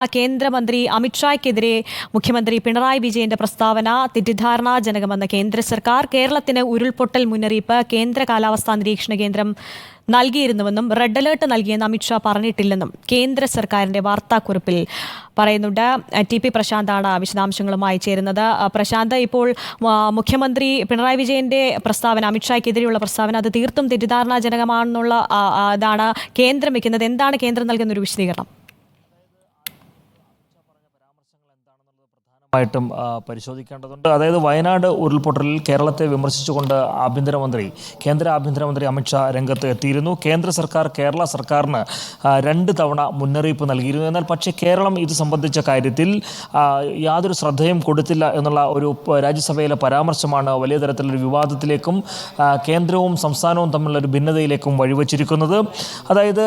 കേന്ദ്രമന്ത്രി അമിത്ഷായ്ക്കെതിരെ മുഖ്യമന്ത്രി പിണറായി വിജയന്റെ പ്രസ്താവന തെറ്റിദ്ധാരണാജനകമെന്ന കേന്ദ്ര സർക്കാർ. കേരളത്തിന് ഉരുൾപൊട്ടൽ മുന്നറിയിപ്പ് കേന്ദ്ര കാലാവസ്ഥാ നിരീക്ഷണ കേന്ദ്രം നൽകിയിരുന്നുവെന്നും റെഡ് അലേർട്ട് നൽകിയെന്ന് അമിത്ഷാ പറഞ്ഞിട്ടില്ലെന്നും കേന്ദ്ര സർക്കാരിന്റെ വാർത്താക്കുറിപ്പിൽ പറയുന്നുണ്ട്. ടി പി പ്രശാന്താണ് വിശദാംശങ്ങളുമായി ചേരുന്നത്. പ്രശാന്ത്, ഇപ്പോൾ മുഖ്യമന്ത്രി പിണറായി വിജയന്റെ പ്രസ്താവന, അമിത്ഷായ്ക്കെതിരെയുള്ള പ്രസ്താവന, അത് തീർത്തും തെറ്റിദ്ധാരണാജനകമാണെന്നുള്ള ഇതാണ് കേന്ദ്രം വയ്ക്കുന്നത്. എന്താണ് കേന്ദ്രം നൽകുന്ന ഒരു വിശദീകരണം? ായിട്ടും പരിശോധിക്കേണ്ടതുണ്ട്. അതായത് വയനാട് ഉരുൾപൊട്ടലിൽ കേരളത്തെ വിമർശിച്ചുകൊണ്ട് കേന്ദ്ര ആഭ്യന്തരമന്ത്രി അമിത്ഷാ രംഗത്ത് എത്തിയിരുന്നു. കേന്ദ്ര സർക്കാർ കേരള സർക്കാരിന് 2 തവണ മുന്നറിയിപ്പ് നൽകിയിരുന്നു. എന്നാൽ പക്ഷേ കേരളം ഇത് സംബന്ധിച്ച കാര്യത്തിൽ യാതൊരു ശ്രദ്ധയും കൊടുത്തില്ല എന്നുള്ള ഒരു രാജ്യസഭയിലെ പരാമർശമാണ് വലിയ തരത്തിലൊരു വിവാദത്തിലേക്കും കേന്ദ്രവും സംസ്ഥാനവും തമ്മിലുള്ള ഒരു ഭിന്നതയിലേക്കും വഴിവെച്ചിരിക്കുന്നത്. അതായത്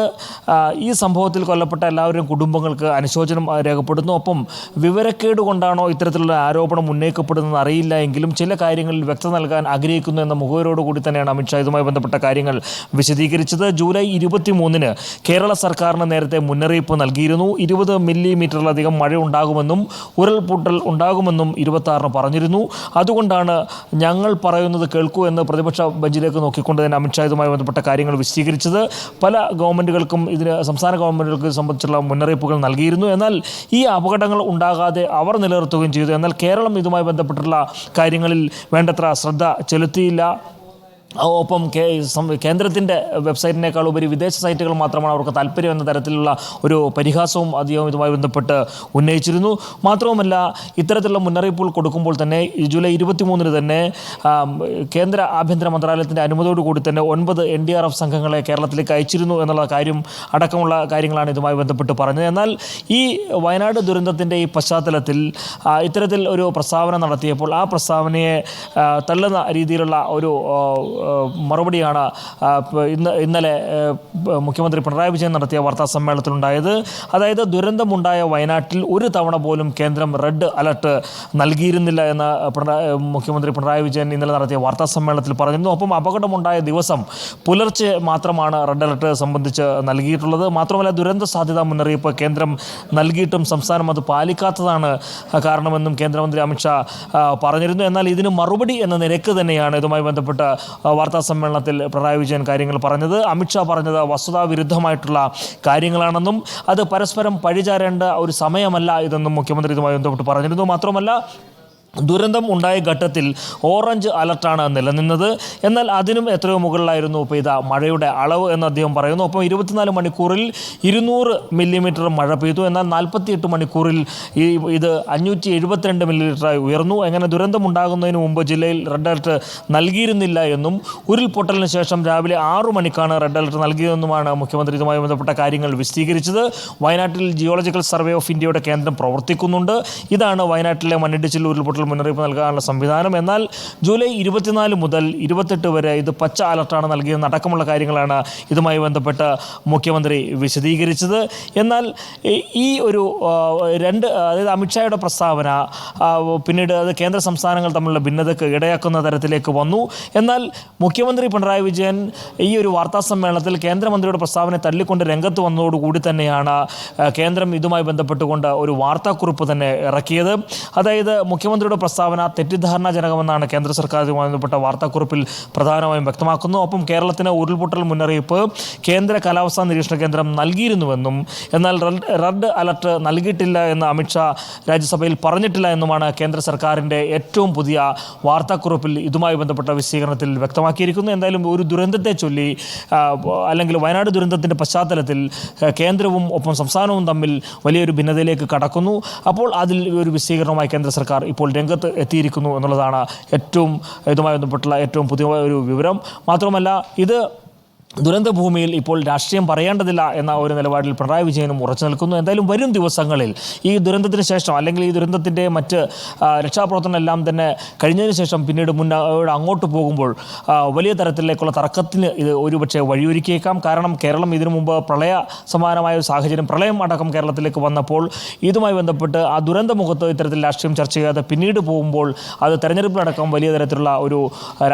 ഈ സംഭവത്തിൽ കൊല്ലപ്പെട്ട എല്ലാവരുടെയും കുടുംബങ്ങൾക്ക് അനുശോചനം രേഖപ്പെടുന്നു. ഒപ്പം വിവരക്കേട് കൊണ്ടാണോ ഇത്തരത്തിലുള്ള ആരോപണം ഉന്നയിക്കപ്പെടുന്നതെന്ന് അറിയില്ല എങ്കിലും ചില കാര്യങ്ങളിൽ വ്യക്തത നൽകാൻ ആഗ്രഹിക്കുന്നു എന്ന മുഖവരോടുകൂടി തന്നെയാണ് അമിത്ഷാ ഇതുമായി ബന്ധപ്പെട്ട കാര്യങ്ങൾ വിശദീകരിച്ചത്. ജൂലൈ 23-ന് കേരള സർക്കാരിന് നേരത്തെ മുന്നറിയിപ്പ് നൽകിയിരുന്നു. 20 മില്ലിമീറ്ററിലധികം മഴ ഉണ്ടാകുമെന്നും ഉരുൾപൊട്ടൽ ഉണ്ടാകുമെന്നും 26-ന് പറഞ്ഞിരുന്നു. അതുകൊണ്ടാണ് ഞങ്ങൾ പറയുന്നത് കേൾക്കൂ എന്ന് പ്രതിപക്ഷ ബെഞ്ചിലേക്ക് നോക്കിക്കൊണ്ട് തന്നെ അമിത്ഷാ ഇതുമായി ബന്ധപ്പെട്ട കാര്യങ്ങൾ വിശദീകരിച്ചത്. പല ഗവൺമെൻറ്റുകൾക്കും സംസ്ഥാന ഗവൺമെൻറ്റുകൾക്ക് സംബന്ധിച്ചുള്ള മുന്നറിയിപ്പുകൾ നൽകിയിരുന്നു. എന്നാൽ ഈ അപകടങ്ങൾ ഉണ്ടാകാതെ അവർ നിലനിർത്തുകയും ചെയ്തു. എന്നാൽ കേരളം ഇതുമായി ബന്ധപ്പെട്ടുള്ള കാര്യങ്ങളിൽ വേണ്ടത്ര ശ്രദ്ധ ചെലുത്തിയില്ല. ഒപ്പം കേന്ദ്രത്തിൻ്റെ വെബ്സൈറ്റിനേക്കാൾ ഉപരി വിദേശ സൈറ്റുകൾ മാത്രമാണ് അവർക്ക് താല്പര്യം എന്ന തരത്തിലുള്ള ഒരു പരിഹാസവും അധികം ഇതുമായി ബന്ധപ്പെട്ട് ഉന്നയിച്ചിരുന്നു. മാത്രവുമല്ല, ഇത്തരത്തിലുള്ള മുന്നറിയിപ്പുകൾ കൊടുക്കുമ്പോൾ തന്നെ ജൂലൈ 23-ന് തന്നെ കേന്ദ്ര ആഭ്യന്തര മന്ത്രാലയത്തിൻ്റെ അനുമതിയോടുകൂടി തന്നെ 9 NDRF സംഘങ്ങളെ കേരളത്തിലേക്ക് അയച്ചിരുന്നു എന്നുള്ള കാര്യം അടക്കമുള്ള കാര്യങ്ങളാണ് ഇതുമായി ബന്ധപ്പെട്ട് പറഞ്ഞത്. എന്നാൽ ഈ വയനാട് ദുരന്തത്തിൻ്റെ ഈ പശ്ചാത്തലത്തിൽ ഇത്തരത്തിൽ ഒരു പ്രസ്താവന നടത്തിയപ്പോൾ ആ പ്രസ്താവനയെ തള്ളുന്ന രീതിയിലുള്ള ഒരു മറുപടിയാണ് ഇന്നലെ മുഖ്യമന്ത്രി പിണറായി വിജയൻ നടത്തിയ വാർത്താ സമ്മേളനത്തിലുണ്ടായത്. അതായത് ദുരന്തമുണ്ടായ വയനാട്ടിൽ ഒരു തവണ പോലും കേന്ദ്രം റെഡ് അലർട്ട് നൽകിയിരുന്നില്ല എന്ന് മുഖ്യമന്ത്രി പിണറായി വിജയൻ ഇന്നലെ നടത്തിയ വാർത്താ സമ്മേളനത്തിൽ പറഞ്ഞിരുന്നു. ഒപ്പം അപകടമുണ്ടായ ദിവസം പുലർച്ചെ മാത്രമാണ് റെഡ് അലർട്ട് സംബന്ധിച്ച് നൽകിയിട്ടുള്ളത്. മാത്രമല്ല, ദുരന്ത സാധ്യതാ മുന്നറിയിപ്പ് കേന്ദ്രം നൽകിയിട്ടും സംസ്ഥാനം അത് പാലിക്കാത്തതാണ് കാരണമെന്നും കേന്ദ്രമന്ത്രി അമിത്ഷാ പറഞ്ഞിരുന്നു. എന്നാൽ ഇതിന് മറുപടി എന്ന നിലയ്ക്ക് തന്നെയാണ് ഇതുമായി ബന്ധപ്പെട്ട വാർത്താ സമ്മേളനത്തിൽ പിണറായി വിജയൻ കാര്യങ്ങൾ പറഞ്ഞത്. അമിത്ഷാ പറഞ്ഞത് വസ്തുതാവിരുദ്ധമായിട്ടുള്ള കാര്യങ്ങളാണെന്നും അത് പരസ്പരം പഴിചാരേണ്ട ഒരു സമയമല്ല ഇതെന്നും മുഖ്യമന്ത്രി ഇതുമായി ബന്ധപ്പെട്ട് പറഞ്ഞിരുന്നു. മാത്രമല്ല, ദുരന്തം ഉണ്ടായ ഘട്ടത്തിൽ ഓറഞ്ച് അലർട്ടാണ് നിലനിന്നത്. എന്നാൽ അതിനും എത്രയോ മുകളിലായിരുന്നു പെയ്ത മഴയുടെ അളവ് എന്ന് അദ്ദേഹം പറയുന്നു. ഒപ്പം 24 മണിക്കൂറിൽ 200 മില്ലിമീറ്റർ മഴ പെയ്തു. എന്നാൽ 48 മണിക്കൂറിൽ ഇത് 572 മില്ലിമീറ്ററായി ഉയർന്നു. അങ്ങനെ ദുരന്തമുണ്ടാകുന്നതിന് മുമ്പ് ജില്ലയിൽ റെഡ് അലർട്ട് നൽകിയിരുന്നില്ല എന്നും ഉരുൾപൊട്ടലിന് ശേഷം രാവിലെ 6 മണിക്കാണ് റെഡ് അലർട്ട് നൽകിയതെന്നുമാണ് മുഖ്യമന്ത്രി ഇതുമായി ബന്ധപ്പെട്ട കാര്യങ്ങൾ വിശദീകരിച്ചത്. വയനാട്ടിൽ ജിയോളജിക്കൽ സർവേ ഓഫ് ഇന്ത്യയുടെ കേന്ദ്രം പ്രവർത്തിക്കുന്നുണ്ട്. ഇതാണ് വയനാട്ടിലെ മണ്ണിടിച്ചിൽ ഉരുൾപൊട്ടൽ മുന്നറിയിപ്പ് നൽകാനുള്ള സംവിധാനം. എന്നാൽ ജൂലൈ 24 മുതൽ 28 വരെ ഇത് പച്ച അലർട്ടാണ് നൽകിയെന്ന് അടക്കമുള്ള കാര്യങ്ങളാണ് ഇതുമായി ബന്ധപ്പെട്ട് മുഖ്യമന്ത്രി വിശദീകരിച്ചത്. എന്നാൽ ഈ ഒരു അതായത് അമിത്ഷായുടെ പ്രസ്താവന പിന്നീട് അത് കേന്ദ്ര സംസ്ഥാനങ്ങൾ തമ്മിലുള്ള ഭിന്നതയ്ക്ക് ഇടയാക്കുന്ന തരത്തിലേക്ക് വന്നു. എന്നാൽ മുഖ്യമന്ത്രി പിണറായി വിജയൻ ഈ ഒരു വാർത്താ സമ്മേളനത്തിൽ കേന്ദ്രമന്ത്രിയുടെ പ്രസ്താവനയെ തള്ളിക്കൊണ്ട് രംഗത്ത് വന്നതോടുകൂടി തന്നെയാണ് കേന്ദ്രം ഇതുമായി ബന്ധപ്പെട്ടുകൊണ്ട് ഒരു വാർത്താക്കുറിപ്പ് തന്നെ ഇറക്കിയത്. അതായത് മുഖ്യമന്ത്രിയുടെ പ്രസ്താവന തെറ്റിദ്ധാരണാജനകമെന്നാണ് കേന്ദ്ര സർക്കാരുമായി ബന്ധപ്പെട്ട വാർത്താക്കുറിപ്പിൽ പ്രധാനമായും വ്യക്തമാക്കുന്നു. ഒപ്പം കേരളത്തിന് ഉരുൾപൊട്ടൽ മുന്നറിയിപ്പ് കേന്ദ്ര കാലാവസ്ഥാ നിരീക്ഷണ കേന്ദ്രം നൽകിയിരുന്നുവെന്നും എന്നാൽ റെഡ് അലർട്ട് നൽകിയിട്ടില്ല എന്ന് അമിത്ഷാ രാജ്യസഭയിൽ പറഞ്ഞിട്ടില്ല എന്നുമാണ് കേന്ദ്ര സർക്കാരിൻ്റെ ഏറ്റവും പുതിയ വാർത്താക്കുറിപ്പിൽ ഇതുമായി ബന്ധപ്പെട്ട വിശദീകരണത്തിൽ വ്യക്തമാക്കിയിരിക്കുന്നു. എന്തായാലും ഒരു ദുരന്തത്തെ ചൊല്ലി അല്ലെങ്കിൽ വയനാട് ദുരന്തത്തിൻ്റെ പശ്ചാത്തലത്തിൽ കേന്ദ്രവും ഒപ്പം സംസ്ഥാനവും തമ്മിൽ വലിയൊരു ഭിന്നതയിലേക്ക് കടക്കുന്നു. അപ്പോൾ അതിൽ ഒരു വിശദീകരണമായി കേന്ദ്ര സർക്കാർ ഇപ്പോൾ രംഗത്ത് എത്തിയിരിക്കുന്നു എന്നുള്ളതാണ് ഇതുമായി ബന്ധപ്പെട്ടുള്ള ഏറ്റവും പുതിയ ഒരു വിവരം. മാത്രമല്ല, ഇത് ദുരന്തഭൂമിയിൽ ഇപ്പോൾ രാഷ്ട്രീയം പറയേണ്ടതില്ല എന്ന ഒരു നിലപാടിൽ പിണറായി വിജയനും ഉറച്ചു നിൽക്കുന്നു. എന്തായാലും വരും ദിവസങ്ങളിൽ ഈ ദുരന്തത്തിന് ശേഷം അല്ലെങ്കിൽ ഈ ദുരന്തത്തിൻ്റെ മറ്റ് രക്ഷാപ്രവർത്തനം എല്ലാം തന്നെ കഴിഞ്ഞതിന് ശേഷം പിന്നീട് അങ്ങോട്ട് പോകുമ്പോൾ വലിയ തരത്തിലേക്കുള്ള തർക്കത്തിന് ഇത് ഒരുപക്ഷെ വഴിയൊരുക്കിയേക്കാം. കാരണം കേരളം ഇതിനു മുമ്പ് പ്രളയ സമാനമായ ഒരു സാഹചര്യം, പ്രളയം അടക്കം കേരളത്തിലേക്ക് വന്നപ്പോൾ ഇതുമായി ബന്ധപ്പെട്ട് ആ ദുരന്തമുഖത്ത് ഇത്തരത്തിൽ രാഷ്ട്രീയം ചർച്ച ചെയ്യാതെ പിന്നീട് പോകുമ്പോൾ അത് തെരഞ്ഞെടുപ്പിലടക്കം വലിയ തരത്തിലുള്ള ഒരു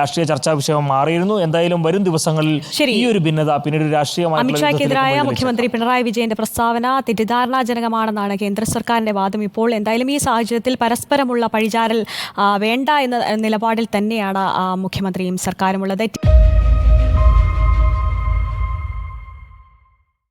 രാഷ്ട്രീയ ചർച്ചാ വിഷയം മാറിയിരുന്നു. എന്തായാലും വരും ദിവസങ്ങളിൽ ഈ വലിയൊരു ഭിന്നത പിന്നീട് രാഷ്ട്രീയമായി അമിത്ഷായ്ക്കെതിരായ മുഖ്യമന്ത്രി പിണറായി വിജയന്റെ പ്രസ്താവന തെറ്റിദ്ധാരണാജനകമാണെന്നാണ് കേന്ദ്ര സർക്കാരിന്റെ വാദം. ഇപ്പോൾ എന്തായാലും ഈ സാഹചര്യത്തിൽ പരസ്പരമുള്ള പഴിചാരൽ വേണ്ട എന്ന നിലപാടിൽ തന്നെയാണ് മുഖ്യമന്ത്രിയും സർക്കാരുമുള്ളത്.